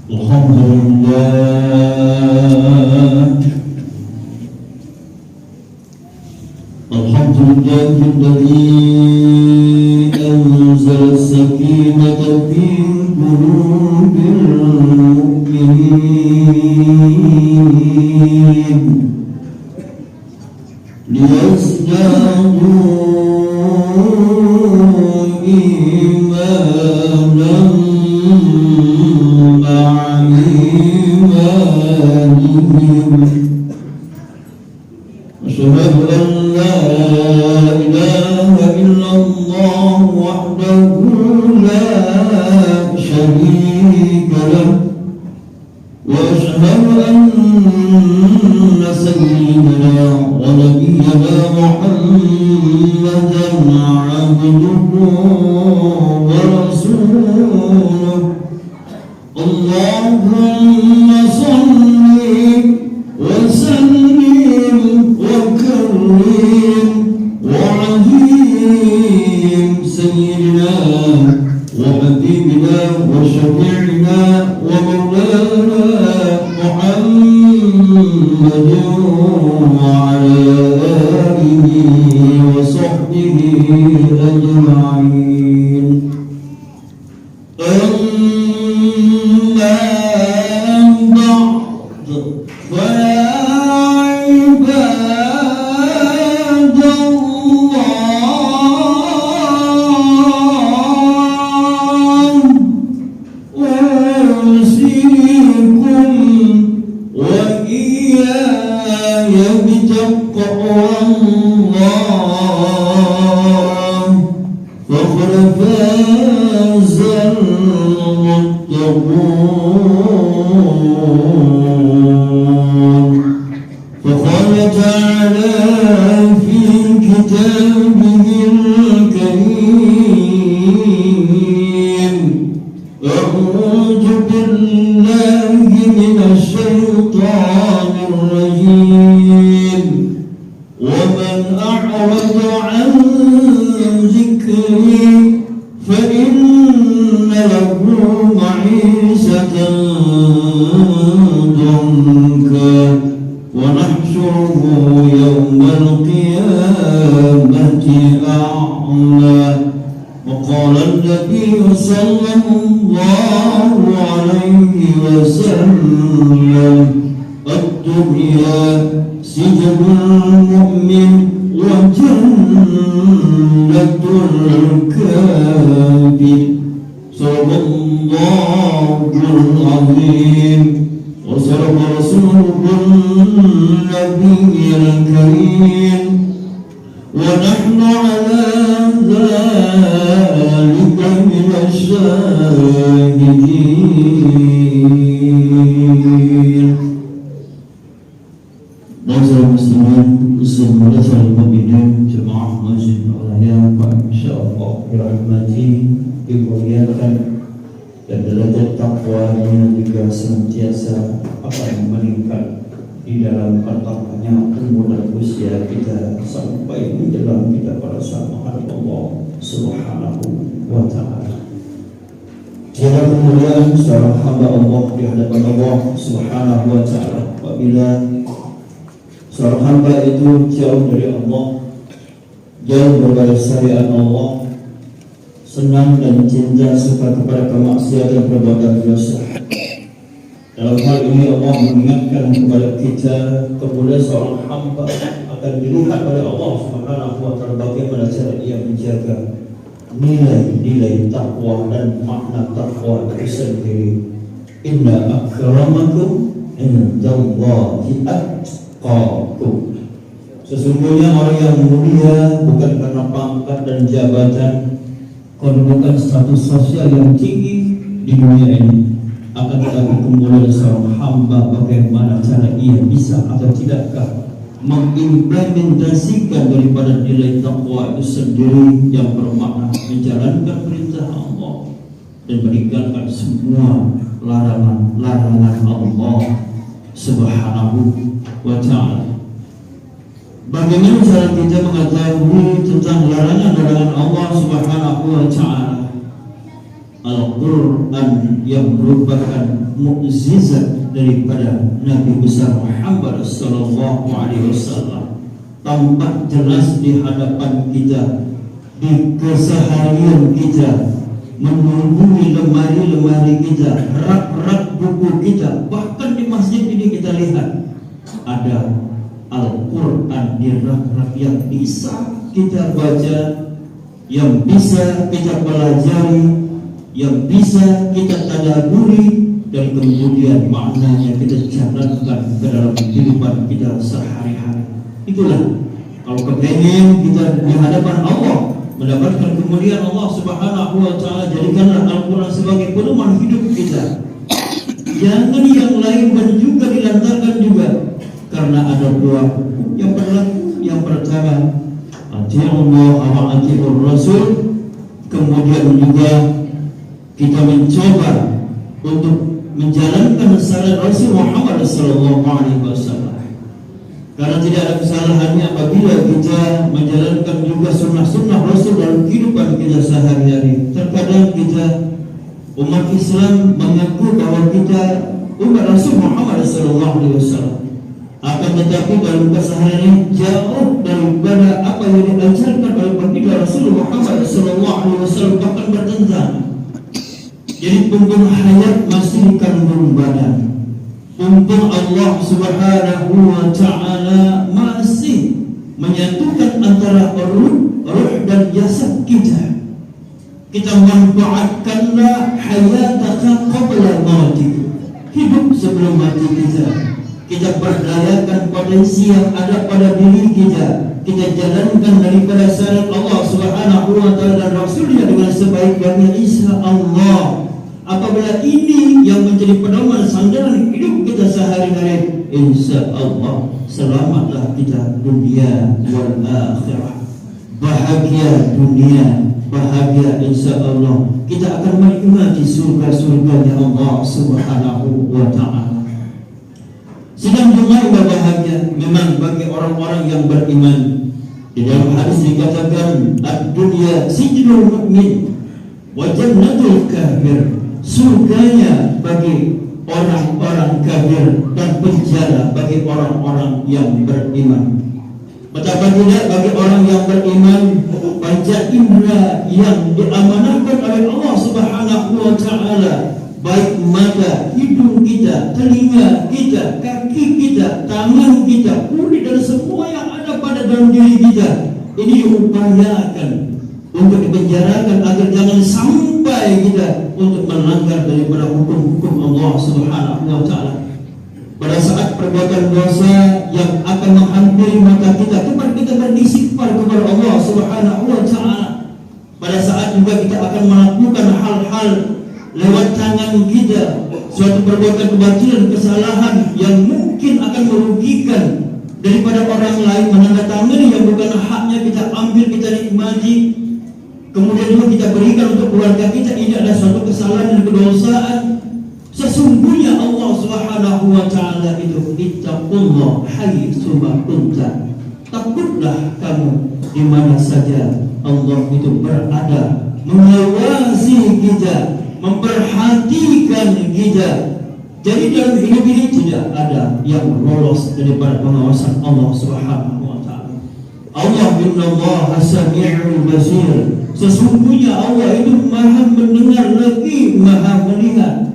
Alhamdulillah الذي أنزل السكينة في قلوب المؤمنين ليزدادوا إيمانا مع إيمانهم أشهد أن لا إله إلا الله وحده لا شريك له وأشهد أن سيدنا ونبينا محمدا عبده ورسوله اللهم صل وسلم وكرم وعظيم سيدنا وحبيبنا وشفيعنا ومولانا محمد وعلى آله وصحبه أجمعين. أما بعد فيا عباد الله أوصيكم وإياي بتقوى الله فقد فاز المتقون. فقال تعالى في كتابه الكريم أعوذ بالله من الشيطان الرجيم ومن أعرض عن ذكري فإن له معيشة ضنكا ونحشره يوم القيامة أعمى. وقال النبي صلى الله عليه وسلم الدنيا سجن المؤمن وجنة الكافر. صدق الله العظيم وصدق رسوله النبي الكريم ونحن على ذلك من الشاهدين. Masyarakat muslimin, masyarakat mukminin, jemaah masjid al-raya, insyaallah dirahmati, dimuliakan dan derajat takwanya juga senantiasa akan meningkat di dalam bertambahnya umur dan usia kita sampai menjelang kita pada saat menghadap Allah Subhanahu wa ta'ala. Tiada kemuliaan seorang hamba Allah di hadapan Allah Subhanahu wa ta'ala apabila seorang hamba itu jauh dari Allah, jauh berbagai syariat Allah, senang dan cinta suka kepada kemaksiatan perbuatan dosa. Dalam hal ini Allah mengingatkan kepada kita kemudian seorang hamba akan dilihat oleh Allah Subhanahu wa ta'ala bagaimana cara ia menjaga nilai-nilai takwa dan makna takwa itu sendiri. Inna akramakum indallahi atqakum. Sesungguhnya orang yang mulia bukan karena pangkat dan jabatan, kedudukan status sosial yang tinggi di dunia ini, akan tetapi kemudian seorang hamba bagaimana cara ia bisa atau tidakkah mengimplementasikan daripada nilai takwa itu sendiri yang bermakna menjalankan perintah Allah dan meninggalkan semua larangan Allah Subhanahu wa ta'ala. Bagaimana cara kita mengetahui tentang larangan-larangan Allah Subhanahu wa ta'ala? Al-Quran yang merupakan mukjizat daripada Nabi besar Muhammad sallallahu alaihi wasallam tampak jelas di hadapan kita, di keseharian kita, menunggu lemari-lemari kita, rak-rak buku kita, bahkan di masjid ini kita lihat ada Al-Quran di rak-rak yang bisa kita baca, yang bisa kita pelajari, yang bisa kita tadaburi, dan kemudian maknanya kita jalankan ke dalam kehidupan kita sehari-hari. Itulah kalau kepengen kita di hadapan Allah mendapatkan kemuliaan Allah Subhanahu wa taala, jadikanlah Al-Quran sebagai pedoman hidup kita. Jangan yang lain dan juga dilantarkan juga, karena ada dua yang berlaku. Yang pertama, ati'ullah wa ati'ur rasul. Kemudian juga kita mencoba untuk menjalankan syariat Rasul Muhammad sallallahu alaihi wasallam. Karena tidak ada kesalahannya apabila kita menjalankan juga sunnah-sunnah Rasul dalam kehidupan kita sehari-hari. Terkadang kita umat Islam mengaku bahwa kita umat Rasul Muhammad sallallahu alaihi wasallam, akan tetapi dalam keseharian jauh daripada apa yang diajarkan oleh baginda Rasul Muhammad sallallahu alaihi wasallam, bahkan bertentang. Jadi punggung hayat masih di kandung badan, punggung Allah Subhanahu wa taala masih menyatukan antara ruh dan jasad kita. Kita manfaatkanlah hayataka qabla mautik, hidup sebelum mati kita. Kita berdayakan potensi yang ada pada diri kita. Kita jalankan daripada syariat Allah Subhanahu wa taala dan Rasulnya dengan sebaik-baiknya insyaallah. Apabila ini yang menjadi pedoman sandaran hidup kita sehari-hari, insyaallah selamatlah kita dunia wal akhirah. Bahagia dunia, bahagia insyaallah. Kita akan menikmati surga-surganya Allah Subhanahu wa taala. Sedang dunia bahagia memang bagi orang-orang yang beriman. Di dalam hadis dikatakan, ad-dunya sijnul mu'min wa jannatul kafir. Surganya bagi orang-orang kafir dan penjara bagi orang-orang yang beriman. Betapa tidak bagi orang yang beriman, panca indera yang diamanahkan oleh Allah Subhanahu wa taala, baik mata, hidung kita, telinga kita, kaki kita, tangan kita, kulit dan semua yang ada pada dalam diri kita, ini diupayakan untuk dipenjarakan agar jangan sampai kita untuk melanggar daripada hukum-hukum Allah Subhanahu wa taala. Pada saat perbuatan dosa yang akan menghampiri mata kita, tempat kita beristighfar kepada Allah Subhanahu wa taala. Pada saat juga kita akan melakukan hal-hal lewat tangan kita, suatu perbuatan kebatilan, kesalahan yang mungkin akan merugikan daripada orang lain, menandatangani yang bukan haknya kita ambil, kita nikmati. Kemudian juga kita berikan untuk keluarga kita. Ini adalah suatu kesalahan dan kedosaan. Sesungguhnya Allah Subhanahu wa taala itu, ittaqullah haitsu ma kunta. Takutlah kamu di mana saja Allah itu berada, mengawasi kita, memperhatikan kita. Jadi dalam hidup ini tidak ada yang lolos daripada pengawasan Allah Subhanahu wa taala. Allah innallaha sami'un basir. Sesungguhnya Allah itu maha mendengar lagi maha melihat.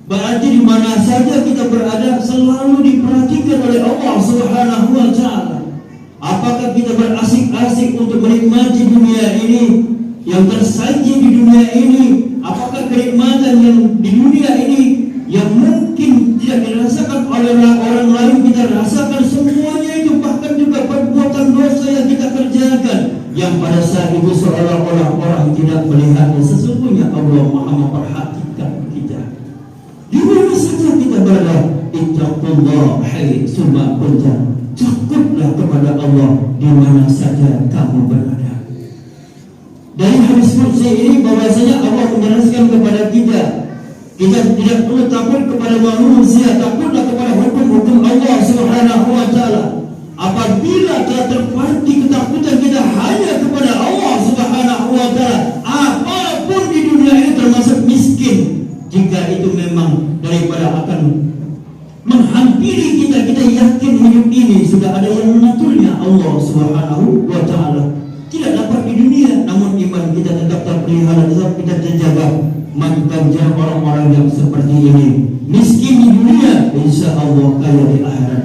Berarti di mana saja kita berada selalu diperhatikan oleh Allah Subhanahu wa taala. Apakah kita berasik-asik untuk menikmati dunia ini, yang tersaji di dunia ini? Apakah kenikmatan yang di dunia ini yang mungkin tidak dirasakan oleh orang lain kita rasakan? Semuanya itu, bahkan juga perbuatan dosa yang kita kerjakan, yang pada saat itu seolah-olah orang tidak melihatnya. Sesungguhnya Allah maha memperhatikan kita di mana saja kita berada. Ittaqullah haitsu ma kunta. Takutlah kepada Allah di mana saja kamu berada. Dari hadis qudsi ini bahwasanya Allah menjelaskan kepada kita, kita tidak perlu takut kepada manusia, takutlah kepada hukum-hukum Allah Subhanahu wa taala. Apabila telah terpati ketakutan kita hanya kepada Allah Subhanahu wa taala, apapun di dunia ini termasuk miskin, Jika itu memang daripada akan menghampiri kita, kita yakin hidup ini sudah ada yang mengaturnya, Allah Subhanahu wa Ta'ala. Tidak dapat di dunia, namun iman kita tetap terpelihara, tetap kita terjaga. Maka jangan orang-orang yang seperti ini miskin di dunia, insya Allah kaya di akhirat.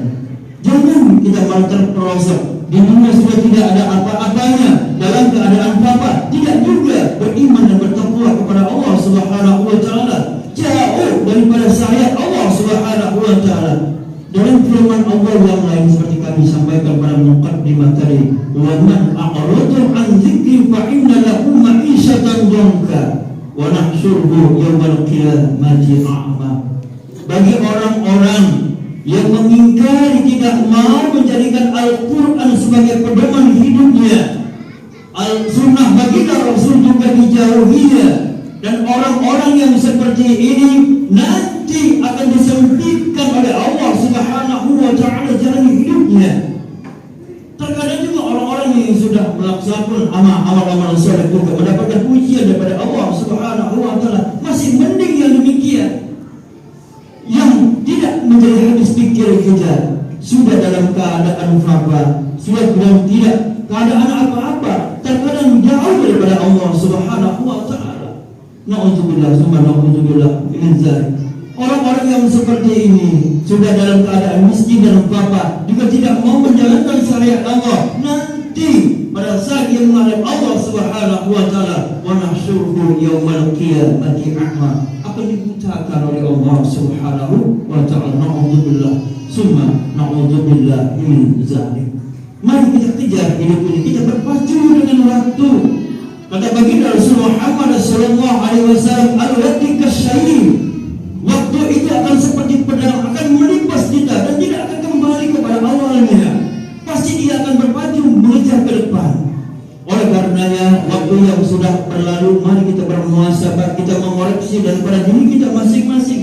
Jangan kita malah terperosok. Di dunia sudah tidak ada apa-apanya, dalam keadaan apa? Tidak juga beriman dan bertakwa kepada Allah Subhanahu wa Ta'ala. Jauh daripada syariat Allah Subhanahu wa Ta'ala. Dalam firman Allah yang lain seperti kami sampaikan pada muqaddimah tadi, wa man a'rada an dzikri fa inna lahu ma'isyatan dhanka wa nahsyuruhu yaumal qiyamati a'ma. Bagi orang-orang yang mengingkari, tidak mau menjadikan Al-Quran sebagai pedoman hidupnya, Al-Sunnah baginda Rasul juga dijauhinya, dan orang-orang yang seperti ini nanti akan disempitkan oleh Allah Subhanahu wa Ta'ala jalan hidupnya. Terkadang juga orang-orang yang sudah melaksanakan amal-amal soleh juga mendapatkan pujian daripada Allah Subhanahu wa Ta'ala. Masih mending yang demikian, yang tidak menjadi habis pikir kita, sudah dalam keadaan apa, sudah dalam tidak keadaan apa-apa, terkadang jauh daripada Allah Subhanahu wa Ta'ala. Na'udzubillah, summa na'udzubillah min dzalik. Orang-orang yang seperti ini sudah dalam keadaan miskin dan apa, juga tidak mau menjalankan syariat Allah. Nanti pada saat yang menghadap Allah Subhanahu wa Ta'ala, wa nahsyuruhu yaumal qiyamati a'ma, akan dibutakan oleh Allah Subhanahu wa Ta'ala. Na'udzubillah, summa na'udzubillah min dzalik. Mari kita kejar hidup ini, kita berpacu dengan waktu. Kata baginda Rasul Muhammad sallallahu alaihi wasallam, al-waqtu kasyayyin. Waktu itu akan seperti pedang, akan melipas kita dan tidak akan kembali kepada awalnya. Pasti dia akan berpacu mengejar ke depan. Oleh karenanya, waktu yang sudah berlalu, mari kita bermuhasabah, kita mengoreksi daripada diri kita masing-masing.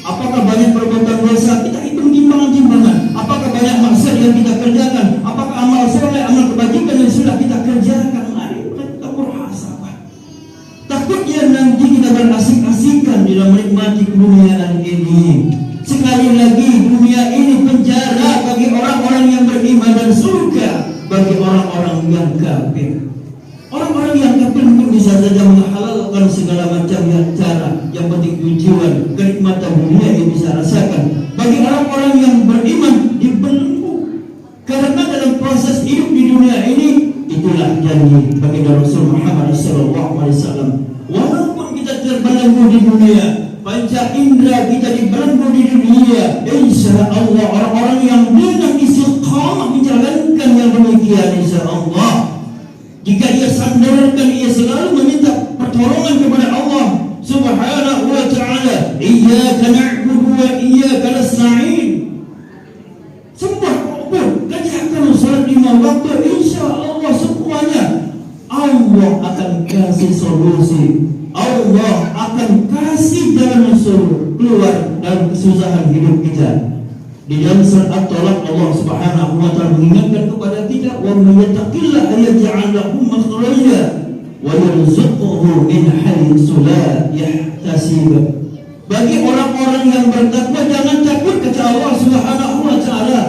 Apakah banyak perbuatan dosa? Kita hitung timbangan-timbangan. Apakah banyak maksiat yang kita kerjakan? Apakah amal soleh, amal kebajikan yang sudah kita kerjakan? Mari kita bermuhasabah. Takutnya nanti kita berasik-asikan dalam menikmati keduniaan ini. Sekali lagi, dunia ini penjara bagi orang-orang yang beriman dan surga bagi orang-orang yang kafir. Orang-orang yang kafir mungkin bisa saja menghalalkan segala macam yang cara, yang penting tujuan, kenikmatan dunia yang bisa rasakan. Bagi orang-orang yang beriman dibelenggu, karena dalam proses hidup di dunia ini, itulah janji bagi Rasul Muhammad SAW. Walaupun kita terbelenggu di dunia, panca indera kita dibelenggu di dunia, insya Allah orang-orang yang dengan istiqamah menjalankan yang demikian, insya Allah, jika dia sandarkan, ia selalu meminta pertolongan kepada Allah Subhanahu wa Ta'ala. Iyyaka na'budu wa iyyaka nasta'in. Semua pun kerjakan salat 5 waktu, insya Allah semuanya Allah akan kasih solusi. Allah akan kasih jalan keluar dalam kesusahan hidup kita. Di dalam surat At-Talaq, Allah Subhanahu wa Ta'ala mengingatkan kepada kita, wa may yattaqillah yaj'al lahu makhraja wa yarzuqhu min haitsu la yahtasib. Bagi orang-orang yang bertakwa, jangan takut, kata Allah Subhanahu wa Ta'ala.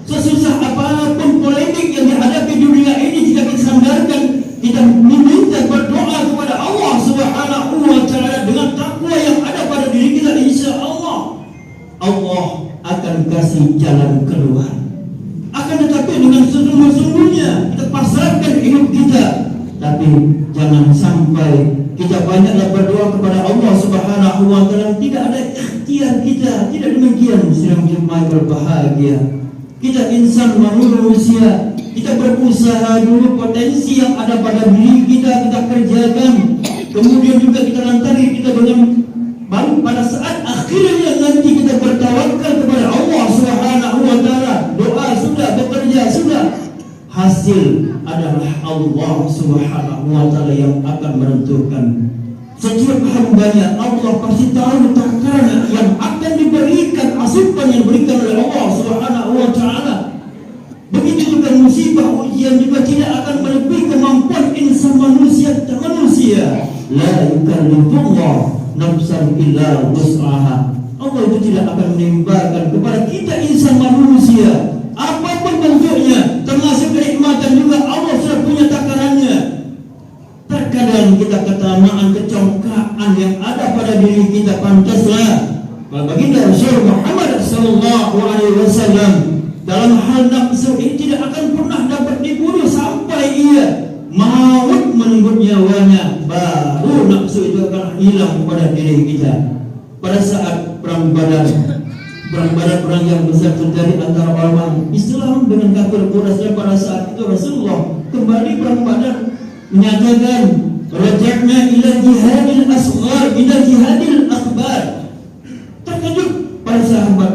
Sesusah apapun polemik yang dihadapi dunia ini, jika kita sandarkan, kita meminta berdoa kepada Allah Subhanahu wa Ta'ala dengan takwa yang ada pada diri kita, insya Allah akan kasih jalan keluar. Akan tetapi dengan sungguh-sungguhnya kita pasrahkan hidup kita. Tapi jangan sampai kita banyaklah berdoa kepada Allah Subhanahu wa Ta'ala, tidak ada ikhtiar kita. Tidak demikian sedang jemaah berbahagia. Kita insan manusia, kita berusaha dulu, potensi yang ada pada diri kita kerjakan. Kemudian juga kita lantari kita dengan, baru pada saat akhirnya nanti kita bertawakal kepada Allah Subhanahu wa Ta'ala. Doa sudah, bekerja sudah, hasil adalah Allah Subhanahu wa Ta'ala yang akan menentukan. Setiap hambanya Allah pasti tahu takaran yang akan diberikan, asupan yang diberikan oleh Allah Subhanahu wa Ta'ala. Begitu juga musibah, ujian juga tidak akan melebihi kemampuan insan manusia. La yukallifullah nafsan illa wus'aha. Allah itu tidak akan menimpakan kepada kita insan manusia apapun bentuknya, termasuk kenikmatan juga. Allah sudah punya takarannya. Terkadang kita ketamaan, kecongkaan yang ada pada diri kita, pantaslah baginda Rasul Muhammad sallallahu alaihi wasallam dalam hal nafsu ini tidak akan pernah dapat dibunuh sampai ia maut menenggut nyawanya, baru nafsu itu akan hilang pada diri kita. Pada saat perang Badar yang besar terjadi antara orang Islam dengan kafir Quraisy, pada saat itu Rasulullah kembali perang Badar menyatakan raja'na ila jihadil asghar ila jihadil akbar. Terkejut para sahabat,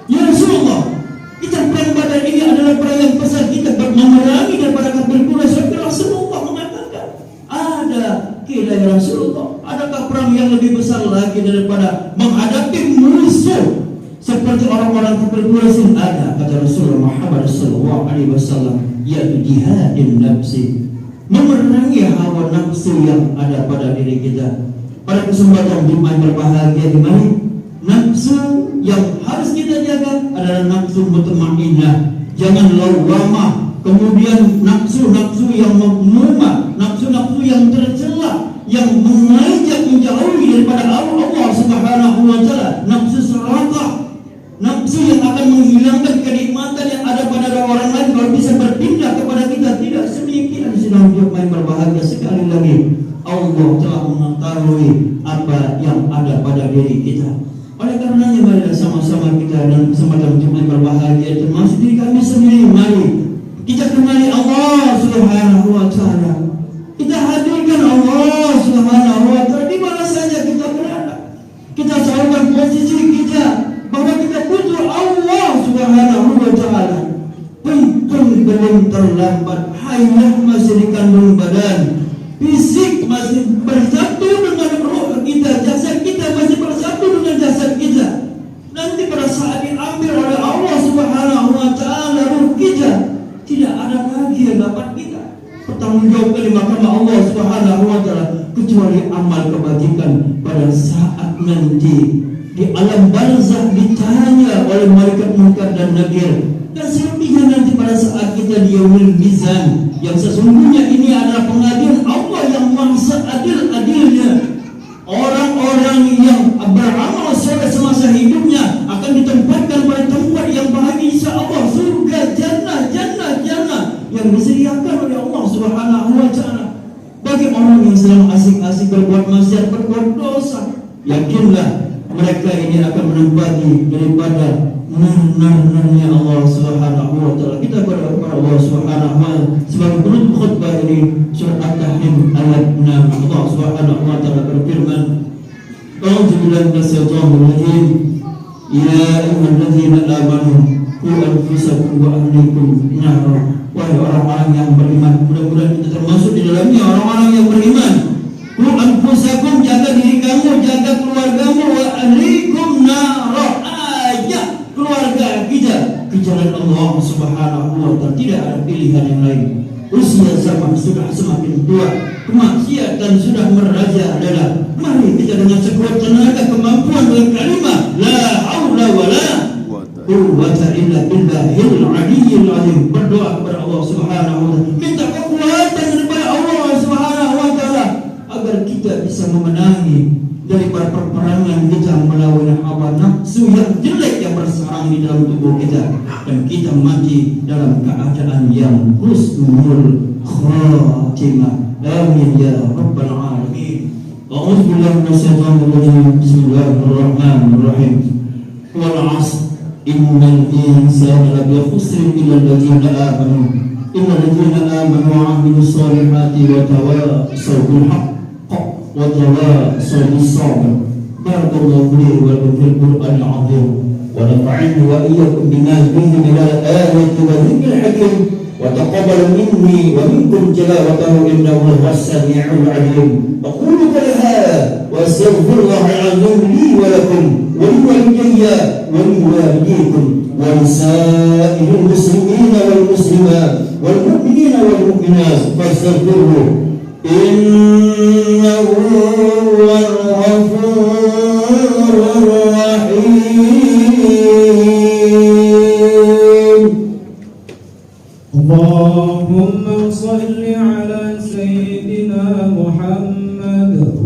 ya Rasulullah, kita perang Badar ini adalah perang yang besar, kita memerangi daripada kafir Quraisy. Rasulullah mengatakan, ada kira ya Rasulullah, adakah perang yang lebih besar lagi daripada menghadapi musuh seperti orang-orang kafir Quraisy? Ada, kata Rasulullah Muhammad sallallahu alaihi wasallam, yaitu jihadin nafsi, memerangi hawa nafsu yang ada pada diri kita. Pada kesempatan Jumat berbahagia di mari, nafsu yang harus kita jaga adalah nafsu mutmainnah, jangan lawamah. Kemudian nafsu-nafsu yang memumah, nafsu-nafsu yang tercela, yang mengajak menjauhi daripada Allah Subhanahu wa taala, nafsu serakah, nafsu yang akan menghilangkan kenikmatan yang ada pada orang lain kalau bisa berpindah kepada kita. Tidak sedemikian. Sedang main berbahagia sekali lagi, Allah telah mengetahui apa yang ada pada diri kita. Oleh karenanya marilah sama-sama kita dalam kesempatan Jumat berbahagia, termasuk diri kami sendiri, mari kita kenali Allah Subhanahu wa taala. Kita hadirkan Allah Subhanahu wa taala di mana saja kita berada. Kita selalukan posisi kita bahwa kita butuh Allah Subhanahu wa taala. Pun belum terlambat, hayat masih dikandung badan, fisik masih bersatu dengan roh kita, jasad kita masih bersatu dengan jasad kita. Nanti pada saat diambil oleh Allah Subhanahu wa taala roh kita, tidak ada lagi yang dapat kita pertanggungjawabkan di mahkamah Allah Subhanahu wa taala kecuali amal kebajikan. Pada saat nanti di alam barzakh ditanya oleh malaikat munkar dan nakir, dan selebihnya nanti pada saat kita di yaumul mizan, yang sesungguhnya ini adalah pengadilan Allah yang maha seadil-adilnya. Orang-orang yang beramal soleh semasa hidupnya akan ditempatkan pada tempat yang bahagia, insya-Allah, surga, jannah yang disediakan oleh Allah Subhanahu wa taala. Bagi orang yang sedang asik-asik berbuat maksiat, berbuat dosa, yakinlah mereka ini akan menempati daripada nar-narnya Allah Subhanahu wa taala. Kita berdoa kepada Allah Subhanahu wa taala sebagai penutup khutbah ini, surat At-Tahrim ayat 6. Allah Subhanahu wa taala berfirman, A'udzubillahi minasyaitonir rajim. Ya ayyuhalladzina amanu qu anfusakum wa ahlikum nara. Wahai orang-orang yang beriman, mudah-mudahan kita termasuk di dalamnya orang-orang yang beriman. Qu anfusakum, jaga diri kamu, jaga keluargamu, wa ahlikum nara, ajak keluarga kita ke jalan Allah Subhanahu wa taala. Tidak ada pilihan yang lain. Usia zaman sudah semakin tua, kemaksiatan sudah merajalela. Mari kita dengan sekuat tenaga kemampuan dengan kalimat la haula wala quwwata illa billahil aliyyil azim, berdoa kepada Allah Subhanahu wa taala, minta kekuatan daripada Allah Subhanahu wa taala agar kita bisa memenangi daripada perperangan kita melawan hawa nafsu yang jelek yang bersarang di dalam tubuh kita, dan kita mati dalam keadaan yang husnul khatimah. Amin ya rabbal alamin. A'udzu billahi minasyaitonir rajim. Bismillahirrahmanirrahim. Wal 'asr innal insana lafi khusr illa alladziina amanu wa 'amilus solihati wa tawassaw bil haqq وتواصوا بالصبر. بارك الله لي ولكم في القرآن العظيم ونفعني وإياكم بما فيه من الآيات والذكر الحكيم وتقبل مني ومنكم تلاوته إنه هو السميع العليم. أقول قولي هذا وأستغفر الله العظيم لي ولكم ولوالدي ولوالديكم ولسائر المسلمين والمسلمات والمؤمنين والمؤمنات فاستغفروه إنه هو الغفور الرحيم. اللهم صل على سيدنا محمد